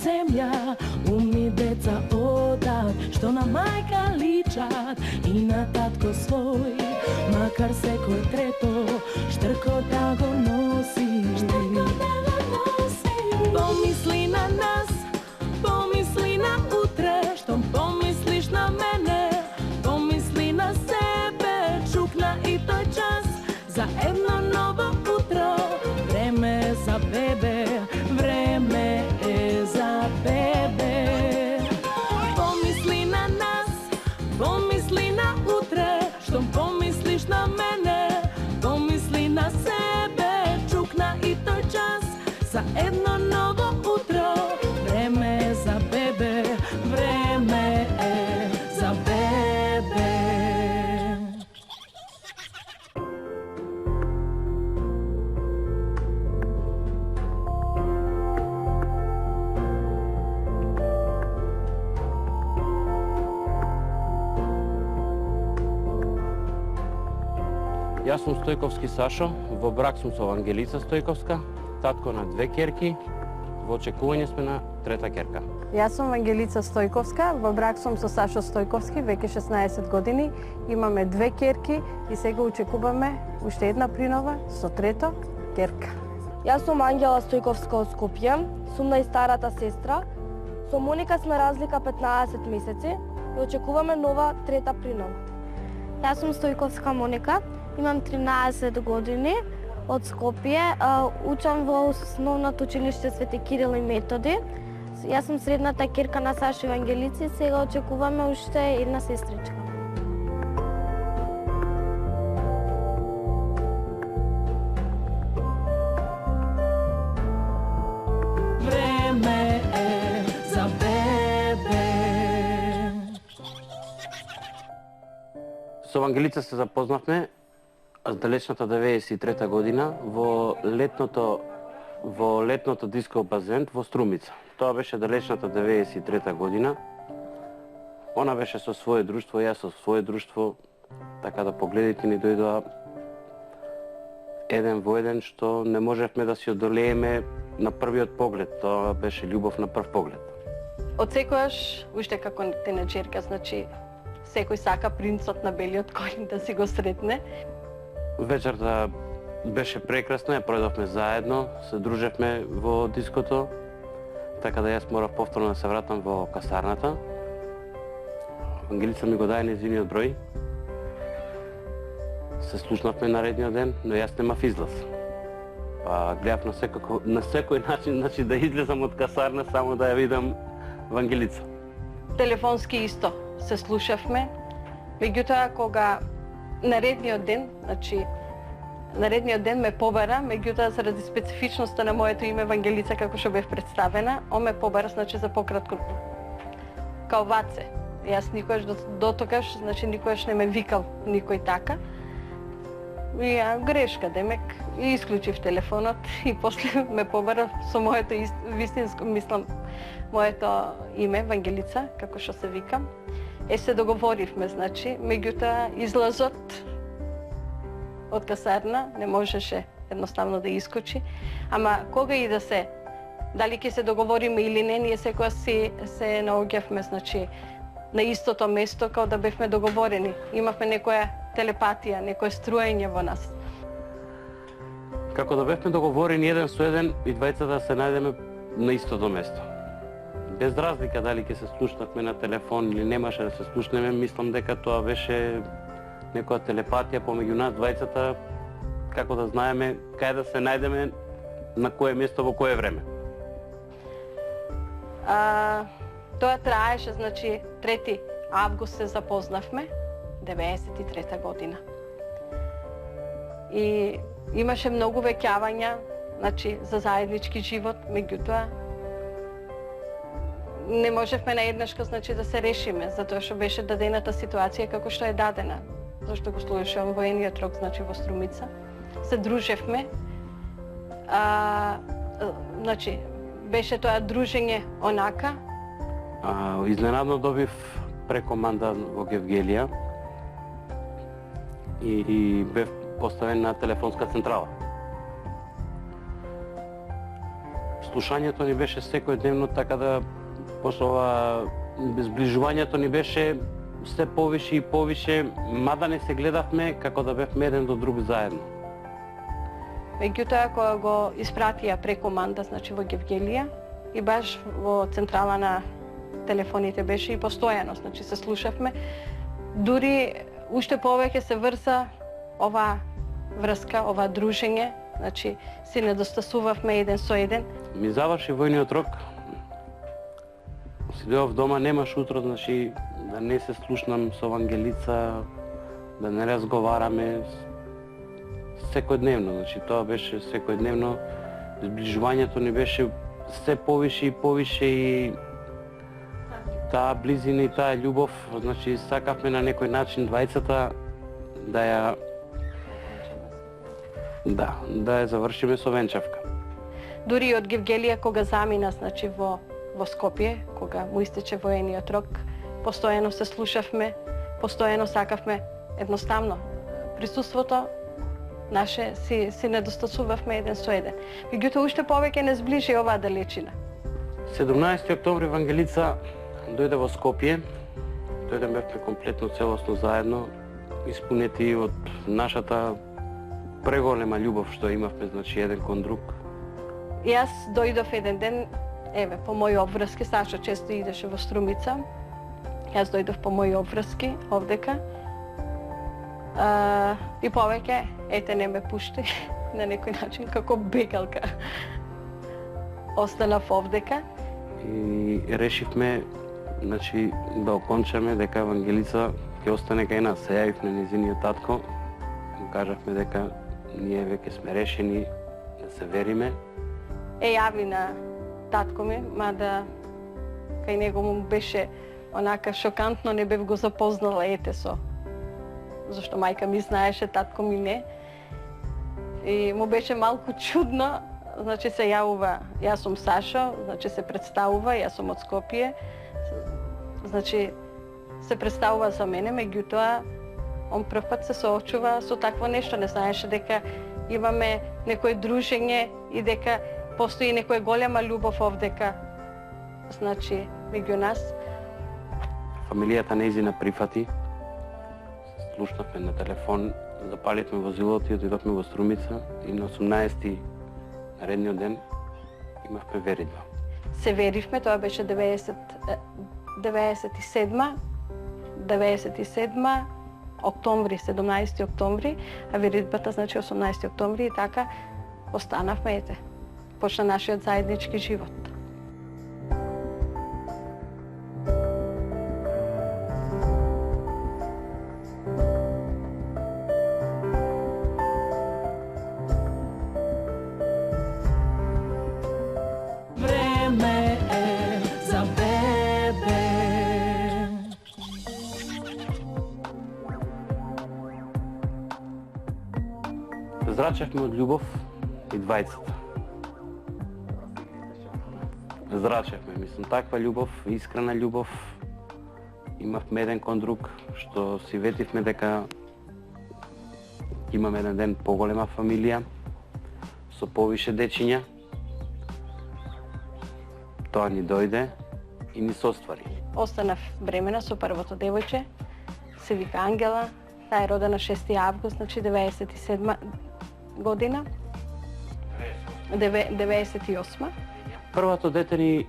земја, умни деца одат, што на мајка личат и на татко свој, макар секој трето штрко да го носи. Помисли на нас, помисли на утре, што помислиш на мене, помисли на себе, чукна и тој час за едно ново утро. Време е за бебе, време е за бебе. Помисли на нас, помисли на утре, што помислиш на мене, помисли на себе, чукна и тој час за едно ново утро. Време е за бебе, време е за бебе. Јас сум Стојковски Сашо, во брак сум со Вангелица Стојковска, татко на 2 ќерки, во очекување сме на 3-та ќерка. Јас сум Вангелица Стојковска, во брак сум со Сашо Стојковски, веќе 16 години, имаме 2 ќерки и сега очекуваме уште една принова со 3-та ќерка. Јас сум Ангела Стојковска од Скопје, сум најстарата сестра. Со Моника сме разлика 15 месеци и очекуваме нова 3-та принова. Јас сум Стојковска Моника, имам 13 години, од Скопје, учам во основното училиште Свети Кирил и Методи. Јас сум средната ќерка на Сашо и Вангелици, сега очекуваме уште една сестричка. Време е за бебе. Со Вангелица се запознавме далечната 93-та година во летното диско базен во Струмица. Тоа беше далечната 93-та година. Она беше со свое друштво, јас со свое друштво, така да погледите ни дојдоа еден во еден, што не можевме да си одолееме на првиот поглед. Тоа беше љубов на прв поглед. Од секојаш, уште како тинеџерка, значи секој сака принцот на белиот коњ да си го сретне. Вечерта беше прекрасна, ја проведовме заедно, се дружевме во диското, така да јас морав повторно да се вратам во касарната. Вангелица ми го даде нејзиниот број. Се слушнавме наредниот ден, но јас немав излаз. Па гледав на секој начин, значи да излезам од касарна само да ја видам Вангелица. Телефонски исто се слушавме, меѓутоа кога наредниот ден ме побара, меѓутоа заради специфичноста на моето име Вангелица како што бев представена, он ме побара значи за пократко као Ваце. Јас никогаш до тогаш, значи никогаш не ме викал никој така. И ја грешка, демек, и исклучив телефонот и после ме побара со моето вистинско, мислам, моето име Вангелица, како што се викам. Се договоривме, значи, меѓутоа излазот од касарна не можеше едноставно да искочи, ама кога и да се, дали ќе се договориме или не, ние секоја се наоѓавме, значи, на истото место као да бевме договорени. Имавме некоја телепатија, некое струење во нас. Како да бевме договорени еден со еден и двајцата да се најдеме на истото место. Без разлика дали ќе се слушнавме на телефон или немаше да се слушнеме, мислам дека тоа беше некоја телепатија помеѓу нас двајцата, како да знаеме кај да се најдеме, на кое место, во кое време. Тоа траеше, значи, 3 август се запознавме, 93-та година. И имаше многу веќавања, значи, за заеднички живот, меѓутоа не можевме наеднашка, значи, да се решиме, затоа што беше дадената ситуација како што е дадена. Зашто го служеше воениот рок, значи, во Струмица. Се дружевме. Значи, беше тоа дружење онака. Изненадно добив прекоманда во Гевгелија и бев поставен на телефонска централа. слушањето ни беше секојдневно, така да после ова сближувањето ни беше се повише и повише, мада не се гледавме како да бевме еден до друг заедно. Меѓутоа, кога го испратија преку манда, значи во Гевгелија, и баш во централа на телефоните беше и постојано, значи се слушавме. Дури уште повеќе се врза ова врска, ова дружење, значи се недостасувавме еден со еден. Ми заврши војниот рок. Си дојав дома, немаш утро, значи да не се слушнам со Вангелица, да не разговараме секојдневно, значи тоа беше секојдневно. Сближувањето ни беше се повише и повише и таа близина и таа љубов, значи сакавме на некој начин двајцата да ја да ја завршиме со венчавка. Дури од Гевгелија кога замина, значи во Скопје, кога му истече воениот рок, постојано се слушавме, постојано сакавме едноставно присуството наше си недостасувавме еден со еден. Меѓутоа уште повеќе не сближи оваа далечина. 17 октомври Вангелица дојде во Скопје. Дојдеме комплетно целосно заедно, испунети од нашата преголема љубов што имавме, значи еден кон друг. И јас дојдов еден ден, еве, по мои обврски, Сашо често идеше во Струмица. Јас дојдов по мои обврски овдека. И повеќе, ете, не ме пушти на некој начин, како бегалка. Останав овдека. И решивме, значи, да окончаме дека Вангелица ќе остане кај нас. Се јавив на незиниот татко, му кажавме дека ние веќе сме решени да се вериме. Јави на татко ми, мада кај него му беше онака шокантно, не бев го запознала ете со. Зашто мајка ми знаеше, татко ми не. И му беше малку чудно, значи се јавува, јас сум Сашо, значи се представува, јас сум од Скопје. Значи се представува за мене, меѓутоа он прв пат се соочува со такво нешто, не знаеше дека имаме некој дружење и дека постои некоја голема љубов овдека, значи, меѓу нас. Фамилијата нејзина прифати. Слушнавме на телефон, запаливме возилото и отидовме во Струмица и на 18-ти наредниот ден имавме веридба. Се веривме, тоа беше 97 октомври, 17 октомври, а веридбата значи 18 октомври и така останавме, ете. Почна нашиот заеднички живот. Време е за бебе. Зрачевме од љубов и двајцата. Зрачевме, мислам, таква љубов, искрена љубов. Имавме еден кон друг, што си ветивме дека имаме еден ден поголема фамилија, со повише дечиња. Тоа ни дојде и ни се оствари. Останав бремена со првото девојче, се вика Ангела, таа е родена 6 август, значи 97 година. 98. Првото дете ни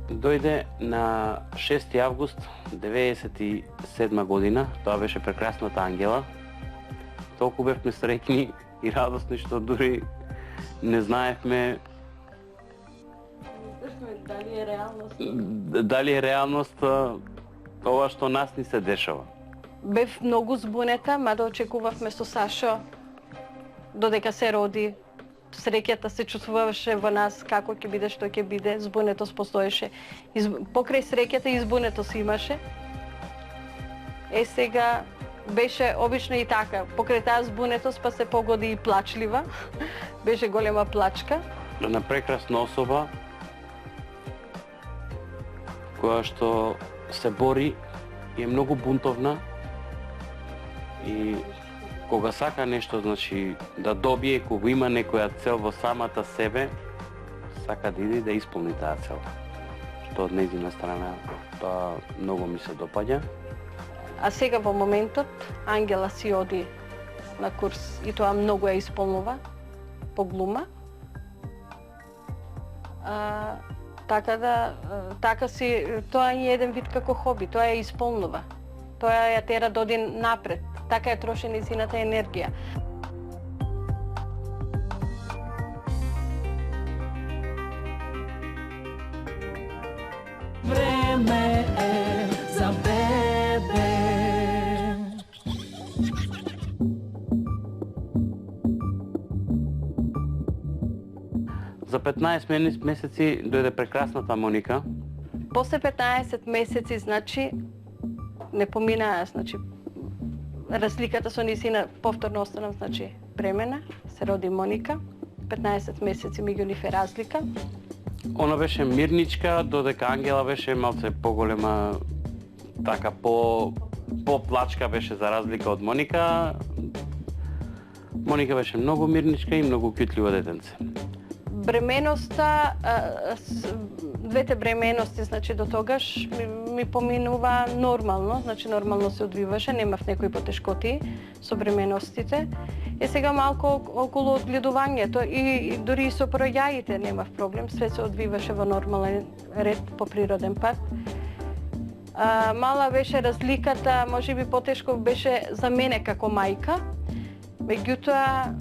дојде на 6 август 97 година. Тоа беше прекрасната Ангела. Толку бевме среќни и радосни што дури не знаевме дали е реалност. Дали е реалност ова што нас ни се дешава. Бев многу збунета, мада очекувавме со Сашо додека се роди. Среќата се чувствуваше во нас како ќе биде, што ќе биде, збунетост постоеше. Покрај среќата и збунетост имаше. Сега беше обично и така, покрај таа збунетост па се погоди и плачлива. Беше голема плачка. На прекрасна особа која што се бори и е многу бунтовна и кога сака нешто, значи, да добие, кога има некоја цел во самата себе, сака да иде и да исполни таа цел. Што од нејзина страна тоа многу ми се допаѓа. А сега во моментот Ангела си оди на курс и тоа многу ја исполнува по глума. Така си, тоа е еден вид како хоби, тоа ја исполнува. Тоа ја тера да оди напред, така ја троши нејзината енергија. Време е за бебе. За 15 месеци дојде прекрасната Моника. После 15 месеци, значи, не поминаа, значи, разликата со нисина повторно останав, значи, бремена, се роди Моника. 15 месеци меѓу нив е разлика. Она беше мирничка, додека Ангела беше малце поголема, така по-плачка беше за разлика од Моника. Моника беше многу мирничка и многу кјутливо детенце. Бременоста, двете бременности, значи до тогаш ми поминува нормално, значи нормално се одвиваше, немав некои потешкоти со бременостите. И сега малку околу одгледувањето и дури и со пороѓаите немав проблем, све се одвиваше во нормален ред по природен пат. Мала беше разликата, можеби потешко беше за мене како мајка, меѓутоа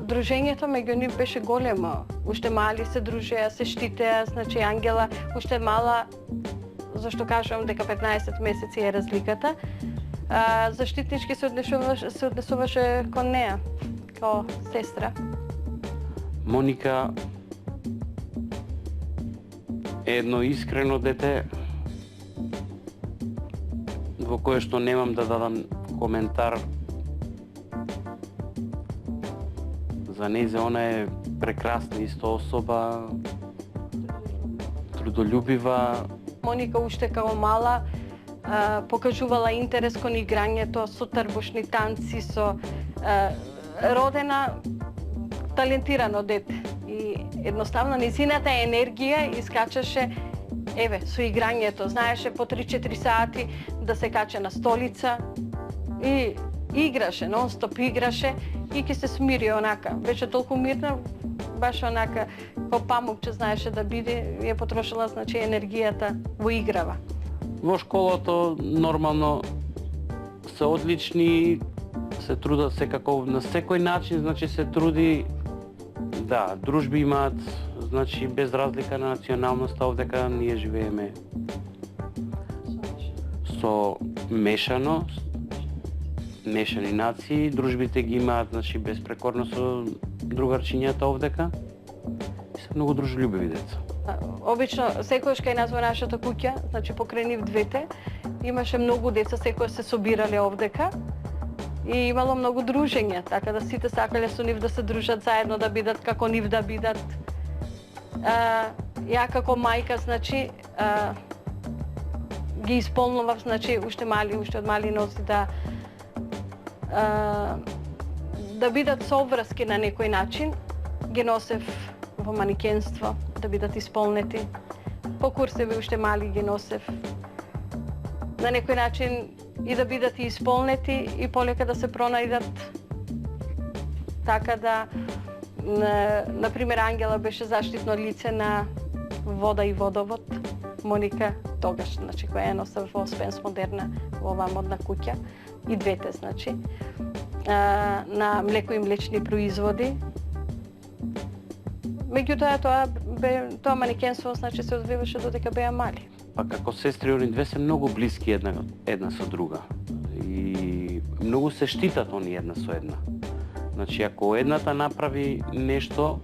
дружењето меѓу нив беше големо. Уште мали се дружеа, се штитеа, значи Ангела уште мала, зашто кажувам дека 15 месеци е разликата, заштитнички се однесуваше кон неа, као сестра. Моника е едно искрено дете во кое што немам да дадам коментар. За нејзе она е прекрасна исто особа, трудолюбива. Моника уште како мала покажувала интерес кон играњето, со трбушни танци, со родена талентирано дете. И едноставно низината енергија искачаше со играњето. Знаеше по 3-4 сати да се каче на столица и играше, нон-стоп играше и ќе се смири онака. Беше толку мирна, баш онака, како памукче знаеше да биде, ја потрошила, значи, енергијата во играва. Во школото нормално се одлични, се трудат секако на секој начин, значи се труди. Да, дружби имаат, значи без разлика на националноста, овдека ние живееме со мешани нации, дружбите ги имаат, значи безпрекорно со другарчињата овдека. И се многу дружелюбиви деца. Обично, секојаш кај нас во нашата куќа, значи покрај нив двете, имаше многу деца, секој се собирале овдека и имало многу дружења, така да сите сакале со нив да се дружат заедно, да бидат како нив да бидат. Ја како мајка, значи, ги исполнував, значи, уште од мали носи да бидат соврски на некој начин, ги носев во манекенство, да бидат исполнети. По курсеви уште мали ги носев. На некој начин и да бидат и исполнети и полека да се пронајдат. Така да, например, Ангела беше заштитно лице на вода и водовод. Моника тогаш, значи, која е носев во Спенс Модерна, во оваа модна куќа. И двете, значи, на млеко и млечни производи. Меѓутоа, тоа манекенство, значи, се одвиваше додека беа мали. Па како сестри, они две се многу блиски една со друга. И многу се штитат они една со една. Значи, ако едната направи нешто,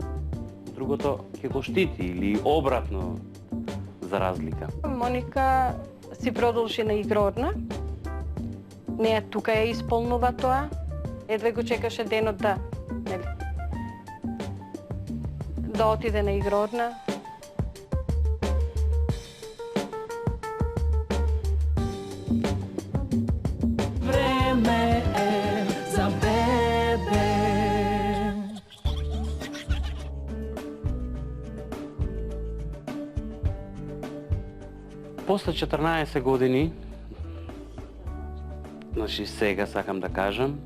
другото ќе го штити или обратно за разлика. Моника си продолжи на игрорна. Неа тука ја исполнува тоа. Едве го чекаше денот да отиде на игрорна. Време е за бебе. После 14 години, значи сега сакам да кажам,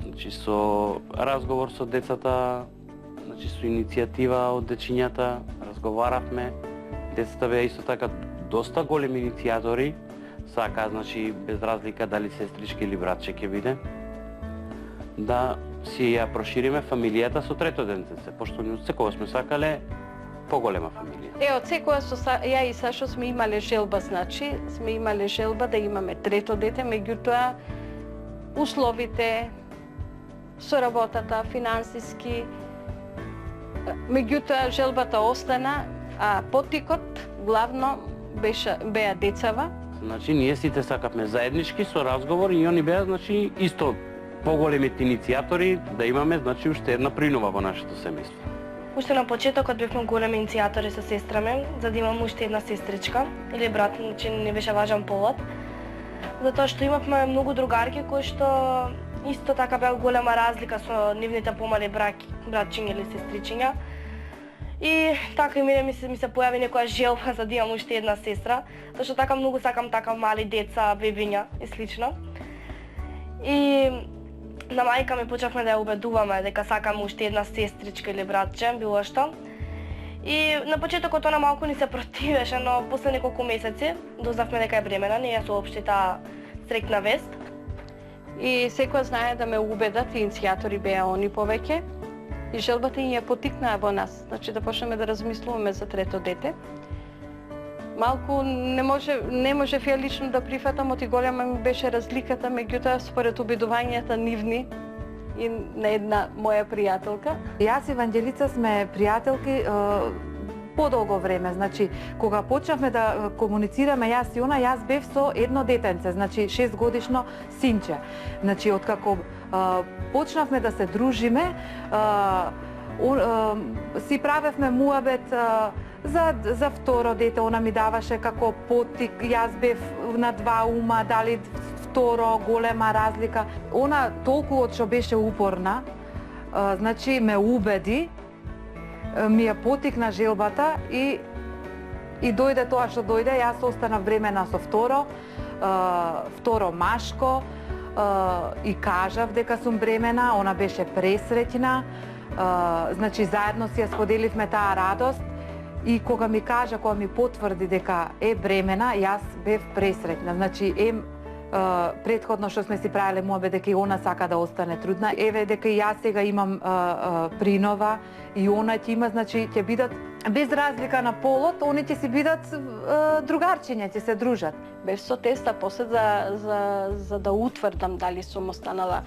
значи со разговор со децата, значи со иницијатива од дечињата, разговаравме. Децата беа исто така доста големи иницијатори, сака, значи без разлика дали сестрички или братче ќе биде, да си ја прошириме фамилијата со трето денце, пошто ние секогаш сме сакале поголема фамилија. Од секогаш ја и Сашо сме имале желба, значи сме имале желба да имаме трето дете, меѓутоа условите со работата, финансиски, меѓутоа желбата остана, а поттикот главно беа децава. Значи ние сите сакавме заеднички со разговор и они беа, значи, исто поголемите иницијатори да имаме, значи, уште една принова во нашето семејство. Уште на почетокот бевме големи иницијатори со сестра ми, за да имам уште една сестричка или брат, значи не беше важен полот. Затоа што имавме многу другарки кои што исто така беа голема разлика со нивните помали братчиња или сестричиња. И така и ми се појави некоја желба за да имам уште една сестра, зашто така многу сакам така мали деца, бебиња и слично. И на мајка ми почнавме да ја убедуваме дека сакам уште една сестричка или братче, било што. И на почетокот она малку ни се противеше, но после неколку месеци дознавме дека е бремена, ни ја соопшти таа среќна вест. И секој знае да ме убедат, иницијатори беа они повеќе. И желбата им ја потикнаа во нас, значи да почнеме да размислуваме за трето дете. Малку не можев ја лично да прифатам, оти голема ми беше разликата, меѓутоа според обидувањата нивни и на една моја пријателка. Јас и Вангелица сме пријателки подолго време, значи кога почнавме да комуницираме јас и она, јас бев со едно детенце, значи 6 годишно синче. Значи откако почнавме да се дружиме, си правевме муабет за второ дете, она ми даваше како поттик, јас бев на два ума, дали второ, голема разлика. Она толку од што беше упорна, значи ме убеди, ми ја потикна желбата и дојде тоа што дојде, јас останав бремена со второ машко, и кажав дека сум бремена, она беше пресреќна, значи заедно си ја споделивме таа радост и кога ми кажа, кога ми потврди дека е бремена, јас бев пресреќна. Значи претходно што сме си правеле муабет дека и она сака да остане трудна, еве дека и јас сега имам принова и она ќе има, значи ќе бидат без разлика на полот, они ќе си бидат другарчиња, ќе се дружат. Бев со теста после за да утврдам дали сум останала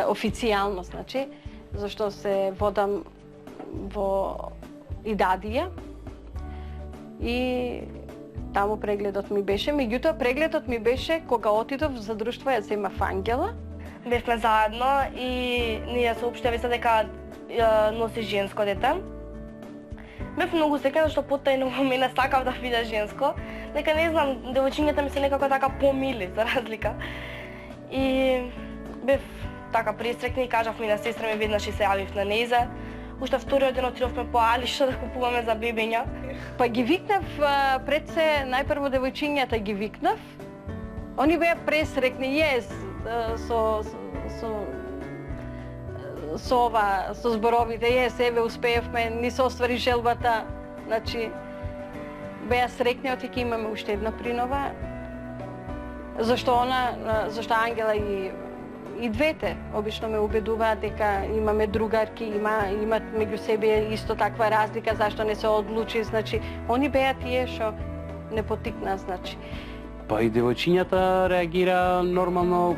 официјално, значи, зашто се водам во Идадија и таму прегледот ми беше, меѓутоа прегледот ми беше кога отидов за друштво, ја земав Ангела. Бевме заедно и ние соопштеа дека носи женско дете. Бев многу среќна што потајно во мене сакав да видам женско, дека не знам, девојчињата ми се некако така помили за разлика. И бев така пресреќна и кажав ми на сестра ми веднаш и се јавив на нејзе. Уште вториот ден отидовме по Алиша да купуваме за бебиња. Па ги викнав пред се, најпрво девојчињата ги викнав. Они беа пресреќни, со зборовите, еве успеевме, ни се оствари желбата, значи беа среќни оти ќе имаме уште една принова. Зашто Ангела и двете обично ме убедуваат дека имаме другарки, имат меѓу себе исто таква разлика, зашто не се одлучи, значи они беа тие што не потикнаа, значи. Па и девојчињата реагира нормално.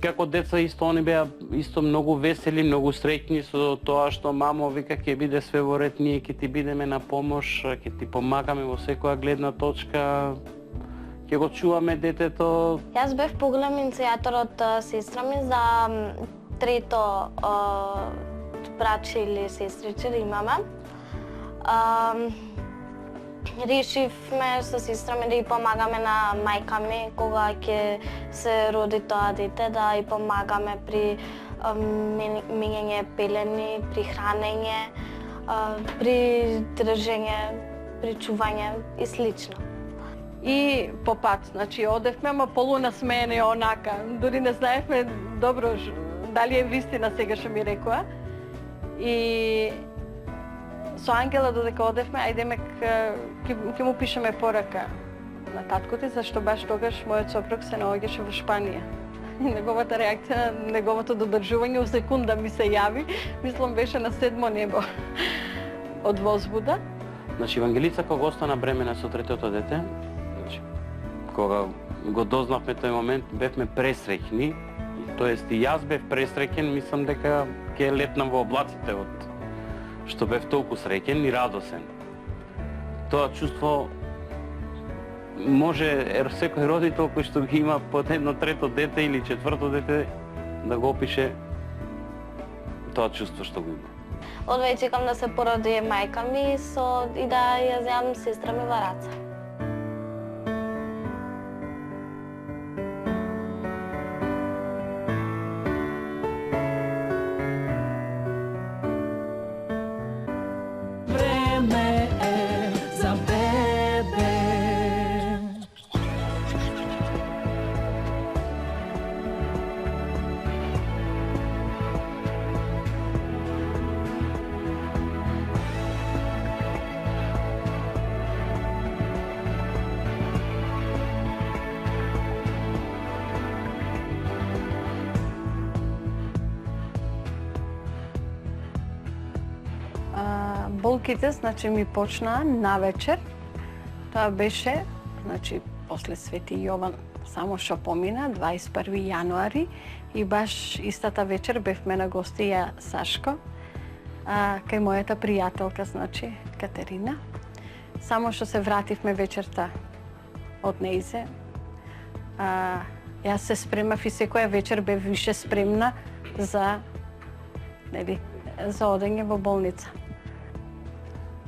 Како деца исто они беа исто многу весели, многу среќни со тоа што мамо вика ќе биде све во ред, ние ќе ти бидеме на помош, ќе ти помагаме во секоја гледна точка, ќе го чуваме детето. Јас бев поголем иницијатор од сестра ми за трето братче или сестриче да имаме. Решивме со сестра ми да ја помагаме на мајка ми кога ќе се роди тоа дете, да ја помагаме при менење пелени, при хранење, при држење, при чување и слично. И по пат, значи одевме, ама полунасмеени онака. Дури не знаевме добро дали е вистина сега што ми рекоа. И со Ангела додека одевме, ајдеме ќе му пишеме порака на таткото, зашто баш тогаш мојот сопруг се наоѓаше во Шпанија. И неговата реакција, неговото додржување у секунда ми се јави, мислам беше на 7 небо од возбуда. Значи, Евангелица кога остана бремена со третото дете, значи, кога го дознавме тој момент, бевме пресреќни, тоест и јас бев пресреќен, мислам дека ќе летнам во облаците од што бев толку среќен и радосен. Тоа чувство може секој родител кој што ги има по едно трето дете или четврто дете да го опише тоа чувство што го има. Одвај чекам да се породи мајка ми и да ја земам сестра ми во раца. Време е за бебе. Болките, значи, ми почнаа навечер. Тоа беше, значи, после Свети Јован, само што помина, 21 јануари, и баш истата вечер бевме на гостија Сашко, кај мојата пријателка, значи, Катерина. Само што се вративме вечерта од нејзе, јас се спремав и секоја вечер бев више спремна за одење во болница.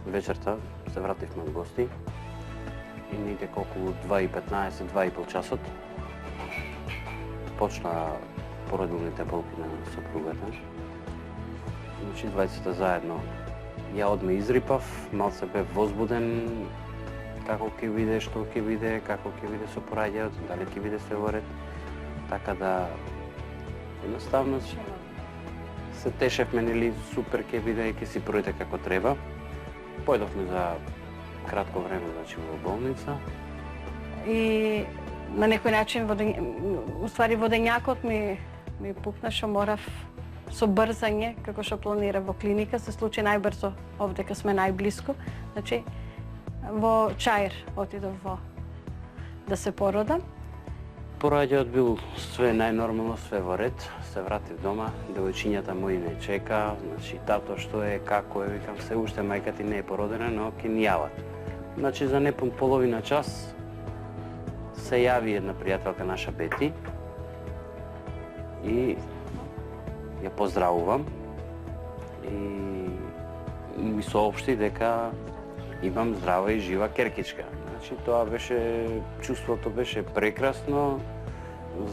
Вечерта се вративме од гости и некако околу 2:15, 2:30 часот почна породилните болки на сопругата. Значи, двајцата заедно. Ја одме изрипав, малце бев возбуден, како ќе биде, што ќе биде, како ќе биде со пораѓајот, дали ќе биде се во ред. Така да, едноставно се тешевме, нели, супер ќе биде и ќе си пројде како треба. Појдовме за кратко време, значи, во болница. И на некој начин, уствари водењакот ми пукна што морав со брзање, како што планира во клиника, се случи најбрзо овдека сме најблиску. Значи, во Чаир отидов да се породам. Пораѓајот бил све најнормално, све во ред. Се вратив дома, девојчињата мои не чека, значи тато што е, како е, викам се уште мајка ти не е породена, но ќе ни јават. Значи за непун половина час се јави една пријателка наша Бети и ја поздравувам и ми соопшти дека имам здрава и жива керкичка. Значи тоа беше, чувството беше прекрасно,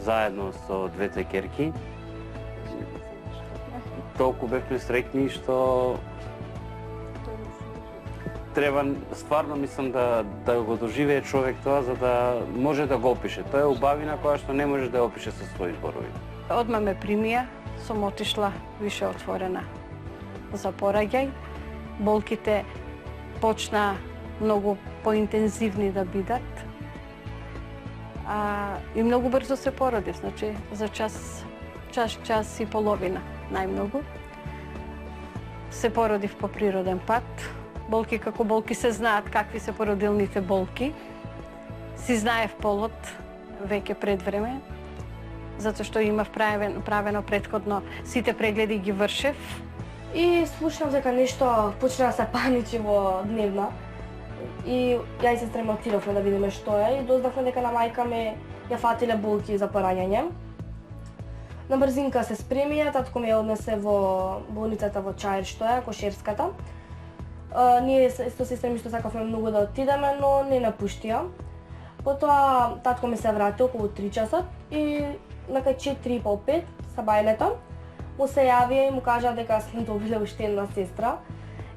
заедно со двете керки. Толку бевме среќни што треба, стварно мислам да го доживее човек тоа за да може да го опише. Тоа е убавина која што не може да ја опише со своји зборови. Одма ме примија, сум отишла више отворена за пораѓај. Болките почна многу поинтензивни да бидат. И многу брзо се породив, значи за час и половина најмногу. Се породив по природен пат. Болки како болки се знаат какви се породилните болки. Си знаев полот веќе пред време, затоа што имав правено претходно сите прегледи ги вршев. И слушнав дека нешто почна да се паничи во дневна. И ја и сестра отидовме да видиме што е и дознавме дека на мајка ме ја фатиле болки за пораѓање. На брзинка се спремија, татко ме однесе во болницата во Чаир, што е, Кошерската. Ние со сестра ми што сакавме многу да отидеме, но не напуштија. Потоа татко ми се врати околу 3 часа и на кај 4:30 сабајлето му се јави и му кажа дека сме добиле уште една сестра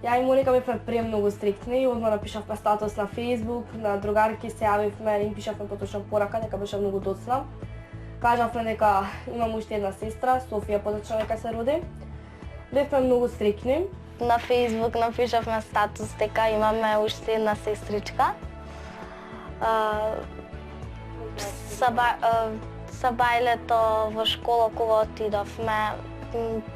Ја и Моника бевме премногу стриктни, одма напишавме статус на Facebook, на другарки се јавивме, им пишавме поточна порака дека беше многу доцна. Кажавме дека имам уште една сестра, Софија поточно дека се роди. Бевме многу стрикни. На Facebook напишавме статус дека имаме уште една сестричка. Са бајлето во школа кога отидовме,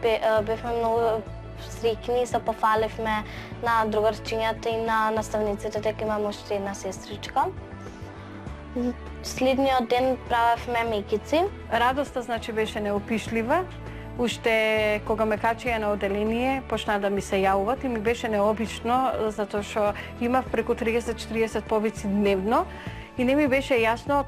бевме многу стрикни, се пофаливме на другарчињата и на наставниците дека имаме уште една сестричка. Следниот ден правевме мекици. Радоста значи беше неопишлива. Уште кога ме качија на оделение, почна да ми се јавуват и ми беше необично, затоа што имав преку 30-40 повици дневно и не ми беше јасно од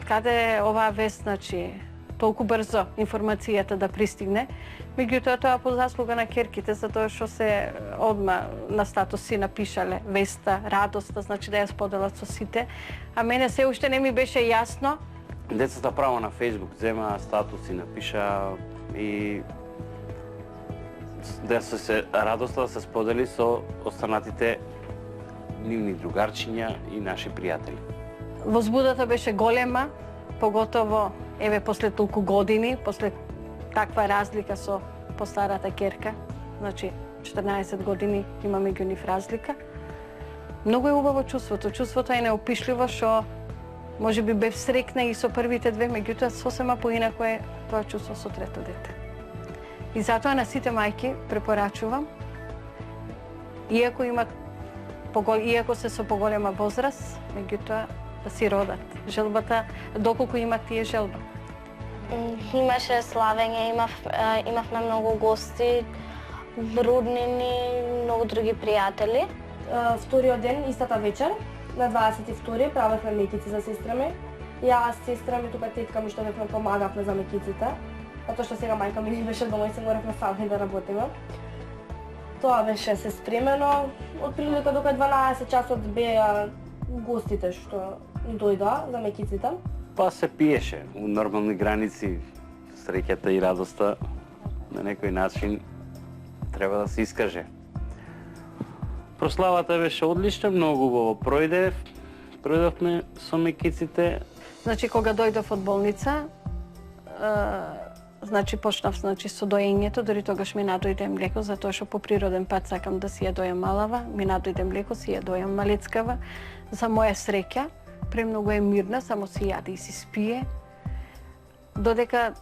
каде оваа вест, значи, толку брзо информацијата да пристигне. Меѓутоа тоа по заслуга на ќерките, затоа што се одма на статуси напишале веста, радоста, значи да ја споделат со сите. А мене се уште не ми беше јасно. Децата право на Facebook зема статуси, напиша и да се радоста да се сподели со останатите нивни другарчиња и наши пријатели. Возбудата беше голема, поготово еве после толку години, после таква разлика со постарата ќерка, значи 14 години има меѓу нив разлика. Многу е убаво чувството. Чувството е неопишливо што може би бев срекна и со првите две, меѓутоа сосема поинако е тоа чувство со трето дете. И затоа на сите мајки препорачувам, иако се со поголема возраст, меѓутоа да си родат. Желбата, доколку имат тие желба. Имаше славење, имавме многу гости, роднини, многу други пријатели. Вториот ден, истата вечер, на 22 правевме мекици за сестра ми. Јас, сестра ми, тука тетка ми што бевме помагавме за мекиците, затоа што сега мајка ми беше дома и се моравме сами да работиме. Тоа беше се спремено, од прилика до 12 часот беа гостите што дојдоа за мекиците. Па се пиеше у нормални граници, среќата и радоста на некој начин треба да се искаже. Прославата беше одлична, многу убаво пројдовме со мекиците. Значи кога дојдов од болница, значи почнав со доењето, дори тогаш ми надојде млеко, затоа што по природен пат сакам да си ја дојам малава, ми надојде млеко, си ја дојам малецкава. За моја среќа, премногу е мирна, само си јаде и си спие. Додека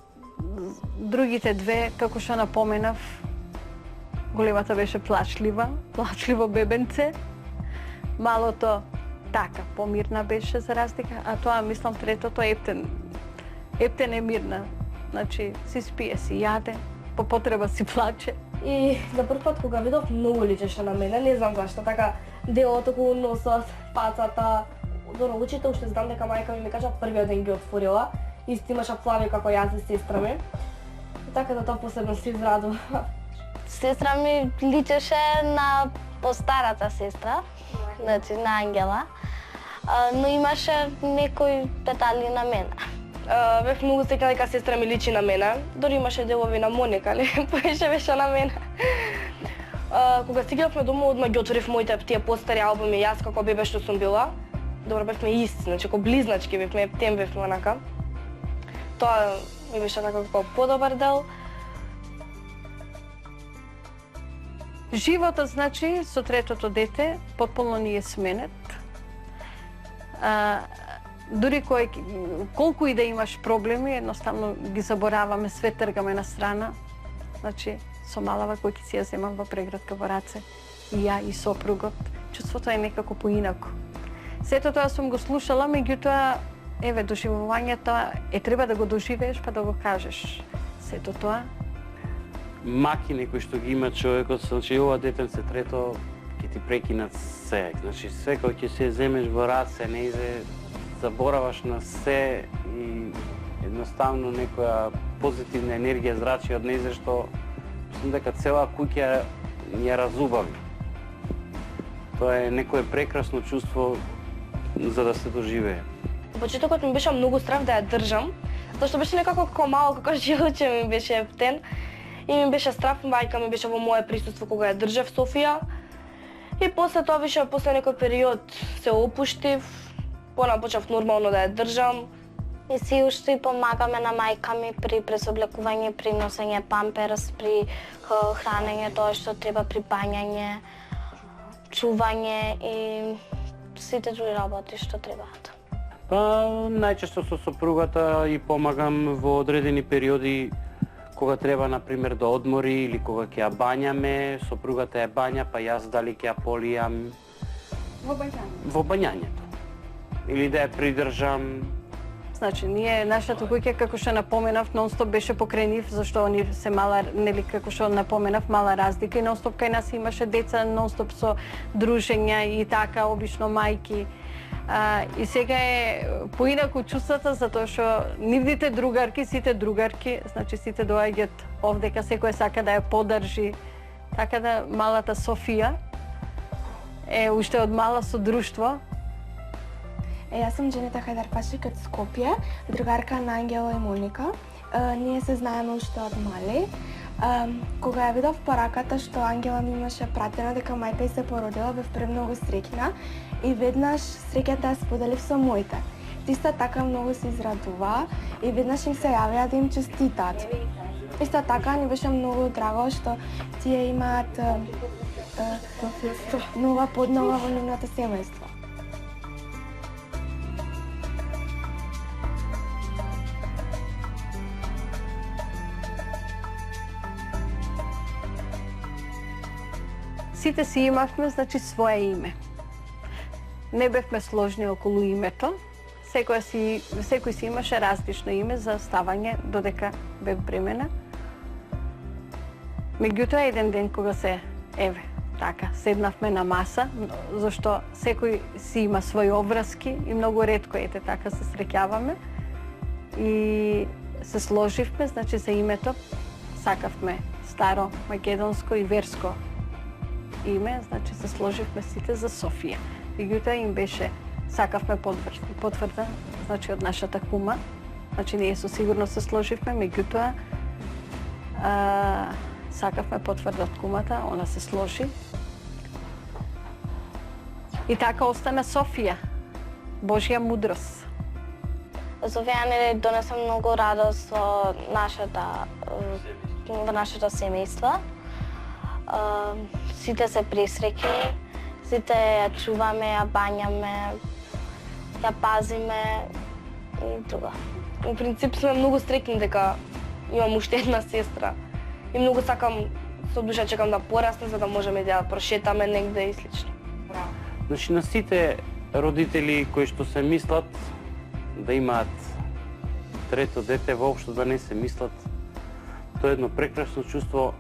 другите две, како што напоменав, големата беше плачливо бебенце. Малото така, помирна беше за разлика, а тоа мислам третото Ептен е мирна. Значи, си спие, си јаде, по потреба си плаче. И за прв пат кога видов, многу личеше на мене, не знам зашто, така делото околу носот, пацата, до очите, уште знам дека мајка ми кажа првиот ден ги отворила, исти имаше плави како јас и сестра ми. И така да тоа посебно се израдува. Сестра ми личеше на постарата сестра, значи на Ангела, но имаше некои детали на мене. Бев многу среќна дека сестра ми личи на мене, дори имаше делови на Моника, али поише беше на мене. Кога стигнавме дома, одма ги отворив моите тие постари албуми, јас како бебе што сум била. Добро, бевме исти, значи како близначки бевме, ептен бевме онака. Тоа ми беше така како подобар дел. Животот, значи, со третото дете, потполно ни е сменет. Дури колку и да имаш проблеми, едноставно ги забораваме, све тргаме на страна. Значи, со малава кој ќе си ја земам во преградка во раце, и ја и сопругот, чувството е некако поинако. Сето тоа сум го слушала, меѓутоа, еве, доживувањето треба да го доживееш па да го кажеш. Сето тоа. Макини кои што ги има човекот, значи ова детенце трето ќе ти прекинат се. Значи се кој ќе се земеш во раце, не иде, забораваш на се и едноставно некоја позитивна енергија зрачи од нејзе што мислам дека цела куќа ја разубави. Тоа е некое прекрасно чувство за да се доживее. Почетокот ми беше многу страв да ја држам, затоа што беше некако како мало, како желче ми беше ептен и ми беше страв, мајка ми беше во мое присуство кога ја држав Софија. И после тоа више, после некој период се опуштив, почнав нормално да ја држам. И си уште и помагаме на мајка ми при презоблекување, при носење памперс, при хранење, тоа што треба, при бањање, чување и сите други работи што требаат. Па, најчесто со сопругата и помагам во одредени периоди кога треба, например, да одмори или кога ќе ја бањаме, сопругата ја бања, па јас дали ќе ја полијам во бањањето. Или да ја придржам. Значи, нашата куќа, како што напоменав, нон-стоп беше покрај нив, зашто они се мала, нели, како што напоменав, мала разлика и нон-стоп кај нас имаше деца, нон-стоп со дружења и така, обично мајки. И сега е поинаку чувствата, затоа што нивните другарки, сите другарки, значи сите доаѓаат овдека, секој сака да ја подржи. Така да малата Софија е уште од мала со друштво. Јас сум Дженита Хајдарпашик од Скопје, другарка на Ангела и Моника. Ние се знаеме уште од мали. Кога ја видов пораката што Ангела ми имаше пратена дека мајка ѝ се породила, бев премногу среќна и веднаш среќата ја споделив со моите. Тиста така многу се израдува и веднаш им се јавија да им честитат. Исто така ни беше многу драго што тие имаат нова поднова во нивното семејство. Сите си имавме, значи, свое име. Не бевме сложни околу името. Секој си имаше различно име за ставање додека бев бремена. Меѓутоа, еден ден кога така, седнавме на маса, зашто секој си има своји обврски и многу ретко така се среќаваме. И се сложивме, значи, за името. Сакавме старо, македонско и верско име, значи се сложивме сите за Софија. Меѓутоа им беше, сакавме потврда, значи од нашата кума. Значи ние со сигурност се сложивме, меѓутоа сакавме потврда од кумата, она се сложи. И така остана Софија, Божја мудрост. Софија не донесе многу радост во нашето семејство. Сите се присреќни, сите ја чуваме, ја бањаме, ја пазиме и друга. Во принцип сме многу среќни дека имам уште една сестра и многу сакам, со душа чекам да порасне за да можеме да ја прошетаме негде и слично. Значи, на сите родители кои што се мислат да имаат трето дете, воопшто да не се мислат, тоа е едно прекрасно чувство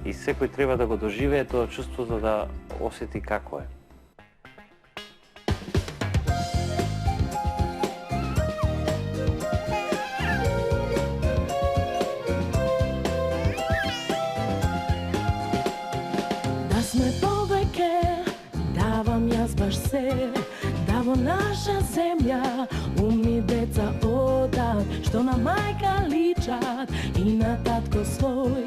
и секој треба да го доживее тоа чувство за да осети како е. Да сме повеќе, давам јас баш се, да во наша земја умни деца одат, што на мајка личат и на татко свој,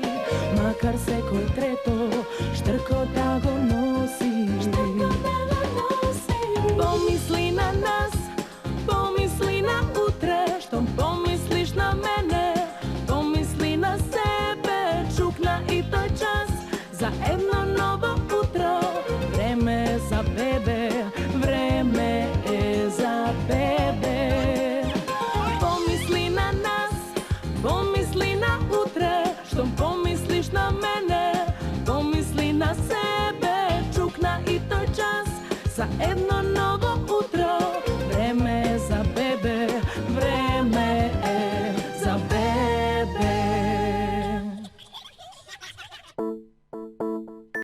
макар секој трето штрко да го носи. Помисли на нас, помисли на утре, штом помислиш на мене, помисли на себе, чукна и тој час за едно ново утро. Време е за бебе, време е за бебе. Помисли на нас, помисли на утре, штом помислиш на мене, помисли на себе, чукна и тој час за едно